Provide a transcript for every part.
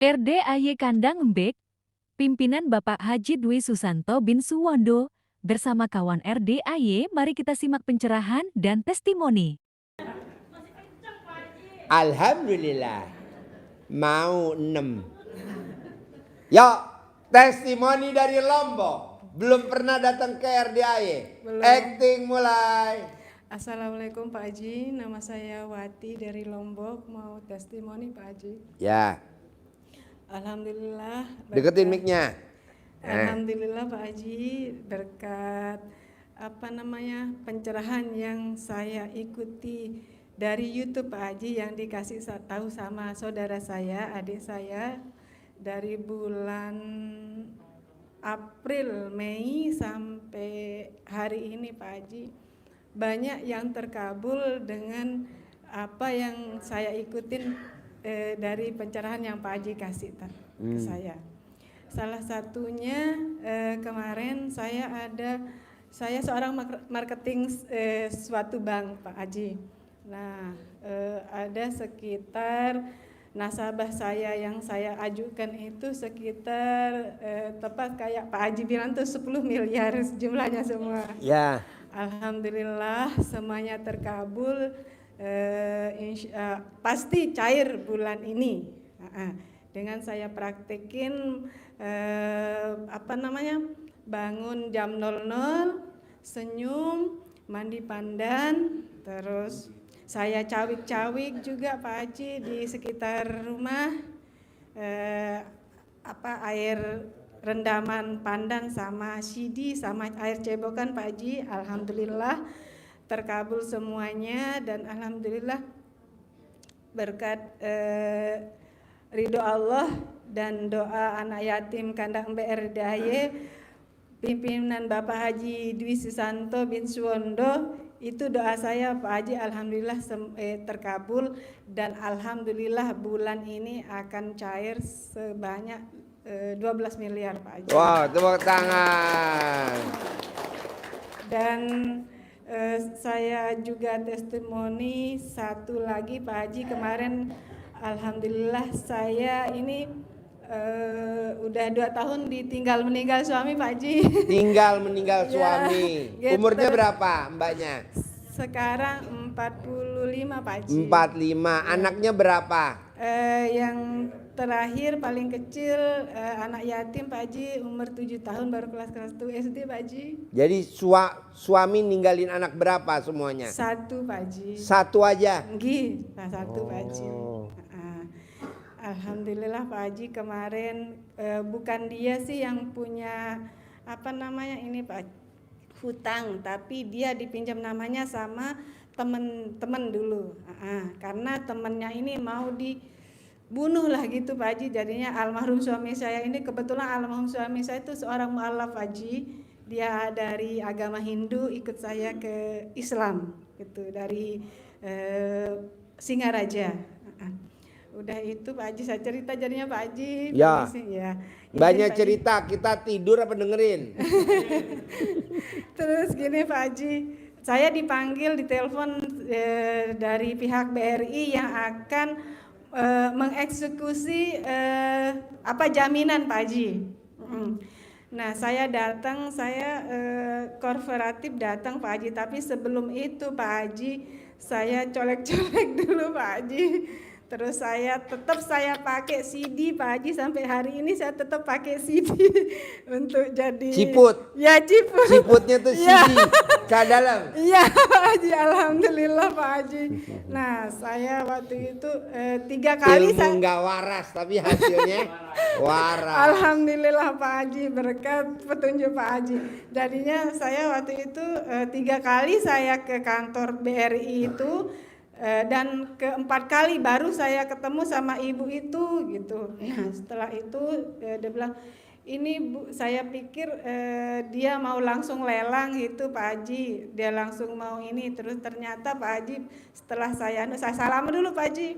RDAY Kandang Embek, pimpinan Bapak Haji Dwi Susanto bin Suwondo, bersama kawan RDAY, mari kita simak pencerahan dan testimoni. Alhamdulillah, mau 6. Yuk, testimoni dari Lombok. Belum pernah datang ke RDAY. Belum. Acting mulai. Assalamualaikum Pak Haji, nama saya Wati dari Lombok, mau testimoni Pak Haji. Ya, Alhamdulillah. deketin mic-nya. Alhamdulillah Pak Haji, berkat pencerahan yang saya ikuti dari YouTube Pak Haji yang dikasih tahu sama saudara saya, adik saya dari bulan April, Mei sampai hari ini Pak Haji. Banyak yang terkabul dengan apa yang saya ikutin dari pencerahan yang Pak Haji kasih ke saya. Salah satunya kemarin saya seorang marketing suatu bank Pak Haji. Nah ada sekitar nasabah saya yang saya ajukan itu sekitar tepat kayak Pak Haji bilang tuh 10 miliar jumlahnya semua. Ya. Alhamdulillah semuanya terkabul, pasti cair bulan ini. Dengan saya praktekin bangun jam 00, senyum, mandi pandan, terus saya cawik-cawik juga Pak Haji di sekitar rumah, air rendaman pandan sama sidi sama air cebokan Pak Haji. Alhamdulillah terkabul semuanya dan alhamdulillah berkat ridho Allah dan doa anak yatim kandang Embek RDAY pimpinan Bapak Haji Dwi Susanto bin Suwondo, itu doa saya Pak Haji alhamdulillah terkabul dan alhamdulillah bulan ini akan cair sebanyak 12 miliar Pak Haji. Wow, tepuk tangan. Dan saya juga testimoni satu lagi Pak Haji, kemarin alhamdulillah saya ini udah 2 tahun ditinggal meninggal suami Pak Haji. Tinggal meninggal suami. Gitu. Umurnya berapa mbaknya? Sekarang 45 Pak Haji. 45. Anaknya berapa? Yang terakhir paling kecil anak yatim Pak Haji, umur 7 tahun baru kelas 1 SD Pak Haji. Jadi suami ninggalin anak berapa semuanya? 1 Pak Haji. 1 aja? Nggih, 1 Pak Haji. Alhamdulillah Pak Haji kemarin bukan dia sih yang punya ini Pak hutang, tapi dia dipinjam namanya sama temen dulu. Karena temennya ini mau dibunuh lah gitu Pak Haji, jadinya almarhum suami saya ini, kebetulan almarhum suami saya itu seorang mu'alaf Pak Haji, dia dari agama Hindu ikut saya ke Islam gitu dari Singaraja. Udah itu Pak Haji saya cerita jadinya Pak Haji. Ya. Ya. Banyak cerita, kita tidur apa dengerin? Terus gini Pak Haji, saya dipanggil di telepon dari pihak BRI yang akan mengeksekusi jaminan Pak Haji. Nah saya datang, saya kooperatif datang Pak Haji, tapi sebelum itu Pak Haji saya colek-colek dulu Pak Haji. Terus saya tetap pakai CD Pak Haji, sampai hari ini saya tetap pakai CD untuk jadi Ciput. Ya ciput. Ciputnya tuh CD ke dalam. Iya Pak Haji, alhamdulillah Pak Haji. Nah saya waktu itu 3 kali ilmu nggak waras tapi hasilnya waras. Alhamdulillah Pak Haji, berkat petunjuk Pak Haji. Jadinya saya waktu itu 3 kali saya ke kantor BRI itu. Dan keempat kali baru saya ketemu sama ibu itu gitu. Nah setelah itu dia bilang, ini Bu, saya pikir dia mau langsung lelang gitu Pak Haji, dia langsung mau ini. Terus ternyata Pak Haji setelah saya salam dulu Pak Haji.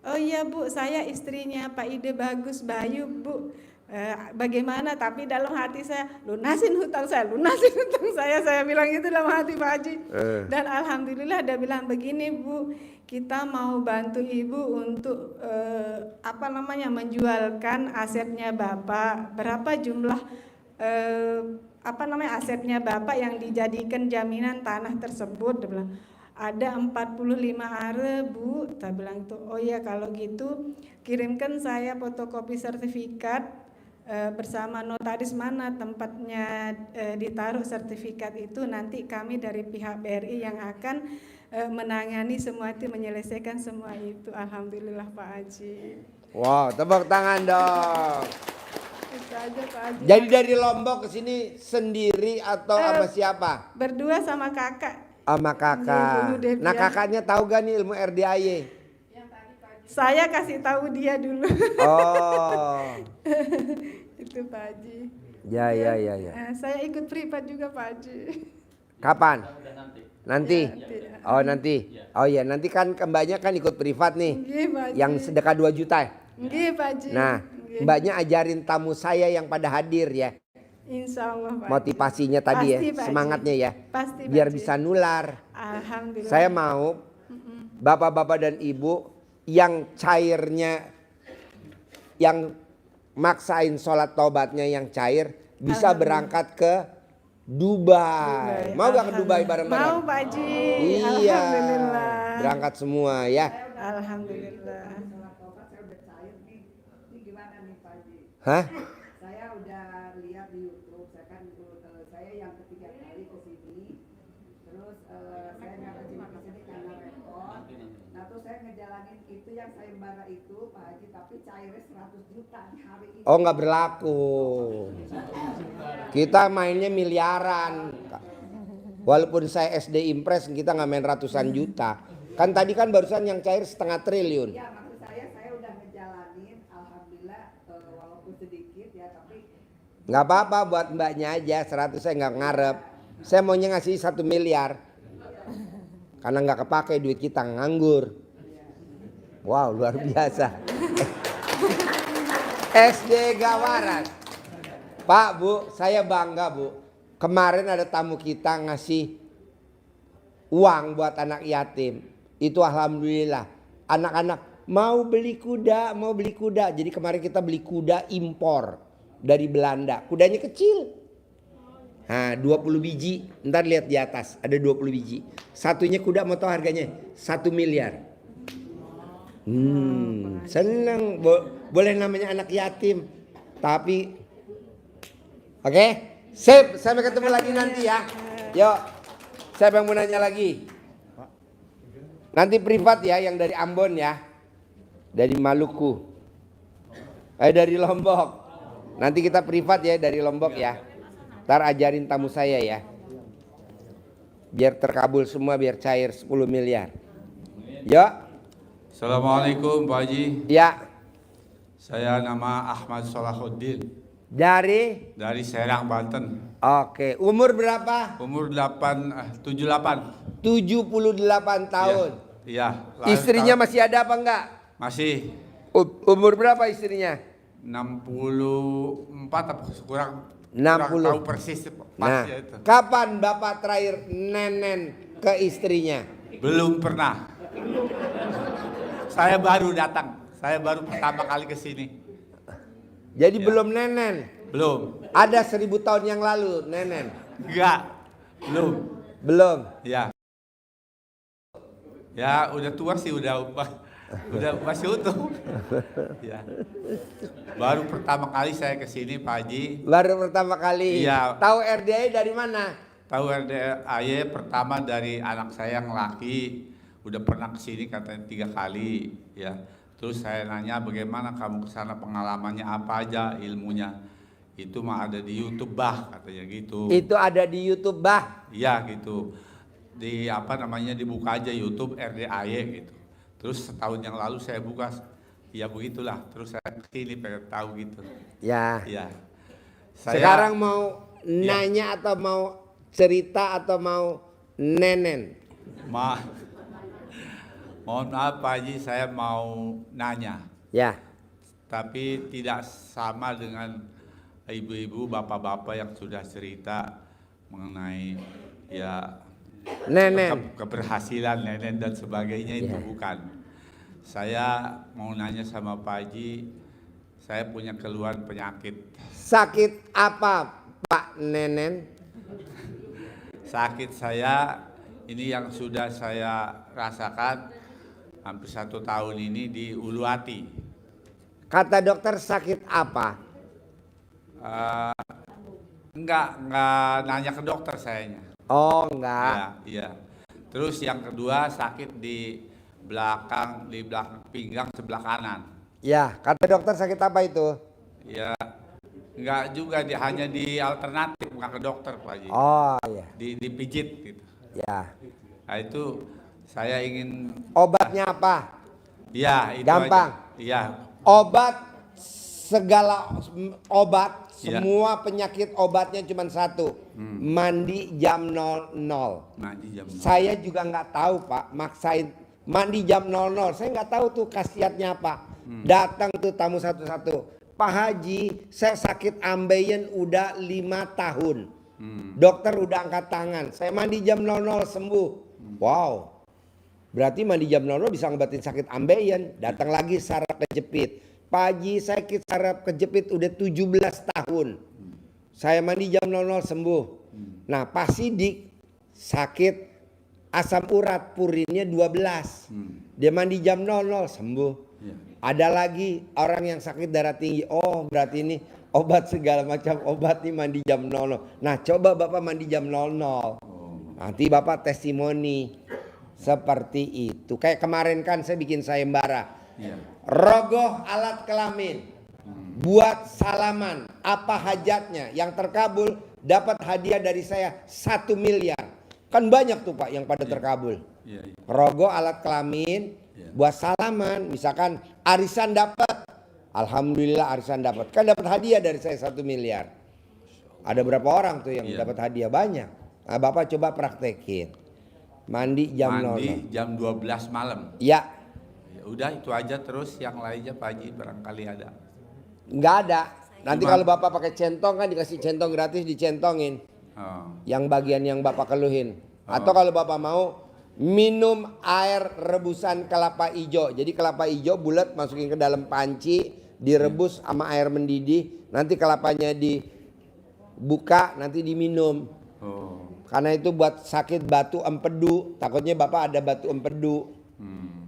Oh iya Bu, saya istrinya Pak Ide Bagus Bayu Bu. Bagaimana, tapi dalam hati saya lunasin hutang saya bilang itu dalam hati Pak Haji. Dan alhamdulillah dia bilang begini Bu, kita mau bantu ibu untuk menjualkan asetnya bapak. Berapa jumlah asetnya bapak yang dijadikan jaminan tanah tersebut? Dia bilang ada 45 are bu. Saya bilang itu, oh ya kalau gitu kirimkan saya fotokopi sertifikat bersama notaris mana tempatnya ditaruh sertifikat itu, nanti kami dari pihak BRI yang akan menangani semua itu, menyelesaikan semua itu. Alhamdulillah Pak Haji. Wow, tepuk tangan dong. Itu aja Pak Haji. Jadi dari Lombok ke sini sendiri atau sama siapa? Berdua sama kakak. Sama kakak. Dulu Nah kakaknya tahu gak nih ilmu RDAY? Saya kasih tahu dia dulu. Oh. Itu Pak Haji. Ya. Saya ikut privat juga Pak Haji. Kapan? Nanti. Ya. Oh nanti. Oh iya nanti kan mbaknya kan ikut privat nih. Nggih, Pak Haji. Yang sedekah 2 juta. Nggih, Pak Haji. Nah Nggih. mbaknya ajarin tamu saya yang pada hadir ya. Insya Allah Pak Haji. Motivasinya tadi Pasti, ya. Pak Haji. Semangatnya ya. Pasti Pak Biar Haji. bisa nular. Alhamdulillah. Saya mau bapak-bapak dan ibu yang cairnya, yang maksain sholat taubatnya yang cair bisa berangkat ke Dubai. Mau gak ke Dubai bareng-bareng? Mau Pak Haji. Iya. Alhamdulillah. Berangkat semua ya. Alhamdulillah. Hah? Saya udah lihat di YouTube, saya yang ketiga kali ke sini, terus saya nggak ke sini karena repot. Nah terus saya ngejalanin itu yang sayembara itu Pak Haji, tapi cairnya 100 juta hari ini. Oh nggak berlaku. Kita mainnya miliaran. Walaupun saya SD Impres kita nggak main ratusan juta. Kan tadi kan barusan yang cair 0,5 triliun. Ya maksud saya udah ngejalanin, alhamdulillah walaupun sedikit ya tapi. Nggak apa-apa buat mbaknya aja, 100 saya nggak ngarep. Saya maunya ngasih 1 miliar. Karena nggak kepake duit kita, nganggur. Wow luar biasa. SD Gawaran. Pak Bu, saya bangga Bu. Kemarin ada tamu kita ngasih uang buat anak yatim. Itu alhamdulillah. Anak-anak mau beli kuda, mau beli kuda. Jadi kemarin kita beli kuda impor dari Belanda. Kudanya kecil. Nah 20 biji. Ntar lihat di atas ada 20 biji. Satunya kuda mau tahu harganya? 1 miliar. Seneng. Boleh namanya anak yatim. Tapi oke, sip, sampai ketemu lagi nanti ya. Yuk, siapa yang mau nanya lagi? Nanti privat ya, yang dari Ambon ya, dari Maluku, dari Lombok. Nanti kita privat ya dari Lombok ya. Ntar ajarin tamu saya ya, biar terkabul semua, biar cair 10 miliar. Yuk. Assalamualaikum Pak Haji. Ya. Saya nama Ahmad Salahuddin Dari? dari Serang, Banten. Oke, umur berapa? Umur 78. 78 tahun. Iya. Istrinya masih ada apa enggak? Masih Umur berapa istrinya? 64 apa kurang 60. tahu persis Nah, pasnya itu. kapan Bapak terakhir nenen ke istrinya? Belum pernah. Saya baru datang. Saya baru pertama kali ke sini. Jadi Ya. belum nenen. Belum. Ada 1000 tahun yang lalu nenen. Enggak. Belum. Belum. Ya. Ya, udah tua sih, udah masih utuh. Ya. Baru pertama kali saya ke sini, Pak Haji. Baru pertama kali. Iya. Tahu RDA dari mana? Tahu RDAY pertama dari anak saya yang laki. Udah pernah ke sini katanya 3 kali, ya. Terus saya nanya bagaimana kamu kesana, pengalamannya apa aja, ilmunya. Itu mah ada di YouTube bah, katanya gitu. Itu ada di YouTube bah. Iya gitu. Dibuka aja YouTube RDAY gitu. Terus setahun yang lalu saya buka, ya begitulah. Terus saya kesini pengen tahu gitu. Ya. Ya. Sekarang mau nanya atau mau cerita atau mau nenen? Mohon maaf Pak Haji, saya mau nanya. Ya. Tapi tidak sama dengan ibu-ibu, bapak-bapak yang sudah cerita mengenai ya Nenen. keberhasilan Nenen dan sebagainya itu Iya. bukan. Saya mau nanya sama Pak Haji, saya punya keluhan penyakit. Sakit apa Pak Nenen? Sakit saya ini yang sudah saya rasakan hampir 1 tahun ini di ulu hati. Kata dokter sakit apa? Enggak nanya ke dokter sayanya. Oh enggak. Iya. Terus yang kedua sakit di belakang pinggang sebelah kanan. Ya, kata dokter sakit apa itu? Ya, enggak juga hanya di alternatif, enggak ke dokter Pak Haji. Oh iya. Dipijit gitu. Ya. Nah itu saya ingin, Obatnya apa? ya itu Gampang. aja. Iya, Obat segala obat, Iya. semua penyakit obatnya cuma satu. Mandi jam 00. mandi jam. Saya juga nggak tahu Pak, maksain mandi jam 00. Saya nggak tahu tuh khasiatnya apa. Datang tuh tamu satu-satu. Pak Haji, saya sakit ambeien udah 5 tahun. Dokter udah angkat tangan. Saya mandi jam 00 sembuh. Wow. Berarti mandi jam 00 bisa ngobatin sakit ambeien. Datang lagi saraf kejepit. Pak Haji, saya sakit saraf kejepit udah 17 tahun. Saya mandi jam 00 sembuh. Nah, Pak Sidik sakit asam urat purinnya 12. Dia mandi jam 00 sembuh. Iya. Ada lagi orang yang sakit darah tinggi. Oh, berarti ini obat segala macam obat nih mandi jam 00. Nah, coba Bapak mandi jam 00. Nanti Bapak testimoni seperti itu. Kayak kemarin kan saya bikin sayembara. Iya. Rogoh alat kelamin. Buat salaman. Apa hajatnya? Yang terkabul dapat hadiah dari saya 1 miliar. Kan banyak tuh Pak yang pada terkabul. Iya. Rogoh alat kelamin. Buat salaman. Misalkan arisan dapat. Alhamdulillah arisan dapat. Kan dapat hadiah dari saya 1 miliar. Ada berapa orang tuh yang Iya. dapat hadiah? Banyak. Nah, Bapak coba praktekin. Mandi jam 00. Mandi jam 12 malam. Ya. Ya udah itu aja, terus yang lainnya Pak Haji barangkali ada. Nggak ada. Nanti Cuma- kalau Bapak pakai centong kan dikasih centong gratis, dicentongin. Oh. Yang bagian yang Bapak keluhin. Atau kalau Bapak mau minum air rebusan kelapa hijau. Jadi kelapa hijau bulat masukin ke dalam panci, direbus sama air mendidih. Nanti kelapanya dibuka, nanti diminum. Oh. Karena itu buat sakit batu empedu. Takutnya Bapak ada batu empedu.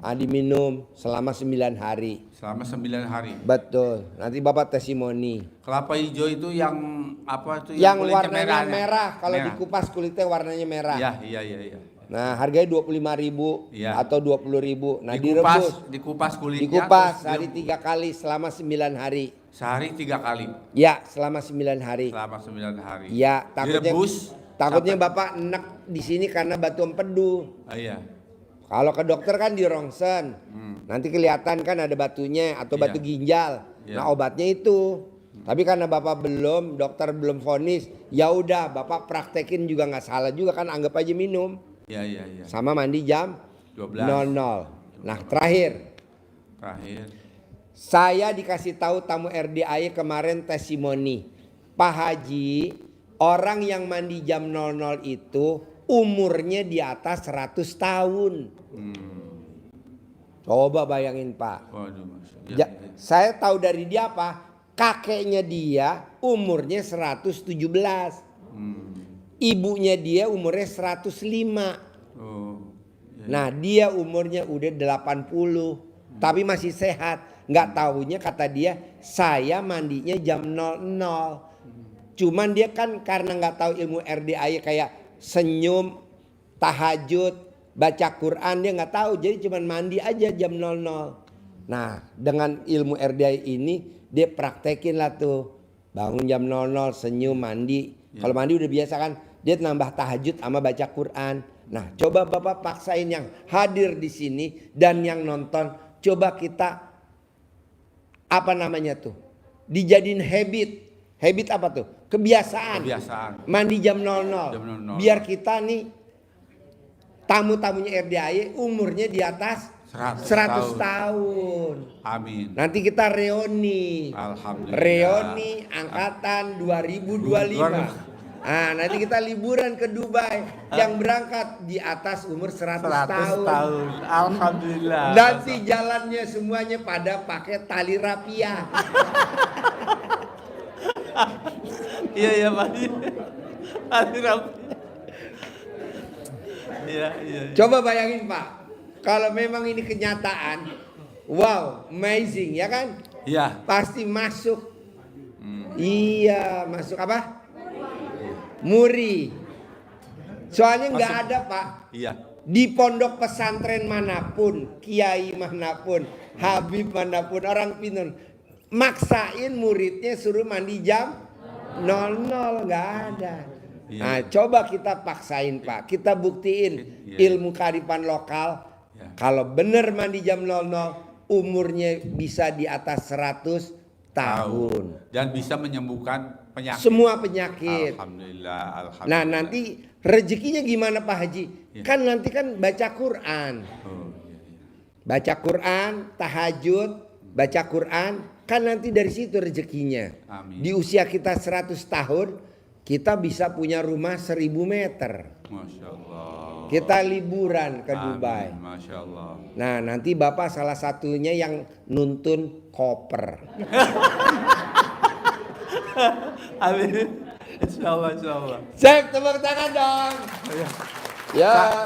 Diminum selama 9 hari. Selama 9 hari. Betul. Nanti Bapak testimoni. Kelapa hijau itu yang apa itu? Yang kulitnya warnanya merah, kalau Merah. dikupas kulitnya warnanya merah. Iya. Nah, harganya 25.000 Iya. atau 20.000. Nah, direbus, dikupas kulitnya. dikupas terus hari 3 kali selama 9 hari. sehari 3 kali. Ya, selama 9 hari. Selama 9 hari. Ya, takutnya Direbus. Bapak enek di sini karena batu empedu. Iya. Kalau ke dokter kan di rongsen. Nanti kelihatan kan ada batunya atau Iya. batu ginjal. Iya. Nah, obatnya itu. Tapi karena Bapak dokter belum vonis, ya udah Bapak praktekin juga nggak salah juga kan, anggap aja minum. Iya. Sama mandi jam 12. 00. Nah, terakhir Terakhir. saya dikasih tahu tamu RDAY kemarin testimoni. Pak Haji, orang yang mandi jam 00 itu umurnya di atas 100 tahun. Coba bayangin Pak. Waduh, Mas. Ja- saya tahu dari dia apa? Kakeknya dia umurnya 117. Ibunya dia umurnya 105. Oh. Nah, dia umurnya udah 80. Tapi masih sehat. Nggak tahunya kata dia, saya mandinya jam 00. Cuman dia kan karena nggak tahu ilmu RDAY kayak senyum, tahajud, baca Quran, dia nggak tahu. Jadi cuman mandi aja jam 00. Nah, dengan ilmu RDAY ini dia praktekin lah tuh. Bangun jam 00, senyum, mandi. Kalau mandi udah biasa kan, dia nambah tahajud sama baca Quran. Nah, coba Bapak paksain yang hadir di sini dan yang nonton, coba kita apa namanya tuh? Dijadiin habit. Habit apa tuh? Kebiasaan. Mandi jam 00. Jam 00. Biar kita nih tamu-tamunya RDAY umurnya di atas 100 tahun. Amin. Nanti kita reuni. Alhamdulillah. Reuni angkatan 2025. Ah, nanti kita liburan ke Dubai. Yang berangkat di atas umur 100 tahun. tahun. Alhamdulillah. Nanti jalannya semuanya pada pakai tali rapia. Iya ya Pak. Alhamdulillah. Iya iya. Coba bayangin Pak, kalau memang ini kenyataan, wow, amazing ya kan? Iya. Pasti masuk. Iya, masuk apa? Muri. Soalnya nggak ada Pak. Iya. Di pondok pesantren manapun, kiai manapun, habib manapun, orang pinun, maksain muridnya suruh mandi jam 00, nggak ada. Iya. Nah, coba kita paksain Pak, kita buktiin Iya. ilmu kearifan lokal. Iya. Kalau bener mandi jam 00, umurnya bisa di atas 100 tahun. Dan bisa menyembuhkan penyakit. Semua penyakit. Alhamdulillah, alhamdulillah. Nah, nanti rezekinya gimana Pak Haji? Iya. Kan nanti kan baca Quran. Oh, iya, iya. Baca Quran, tahajud, baca Quran, kan nanti dari situ rezekinya. Amin. Di usia kita 100 tahun, kita bisa punya rumah 1000 meter. Masya Allah. Kita liburan ke Amin, Dubai. Masya Allah. Nah, nanti Bapak salah satunya yang nuntun koper. Amin. Insya Allah, insya Allah. Sip, tepuk tangan dong. Ya.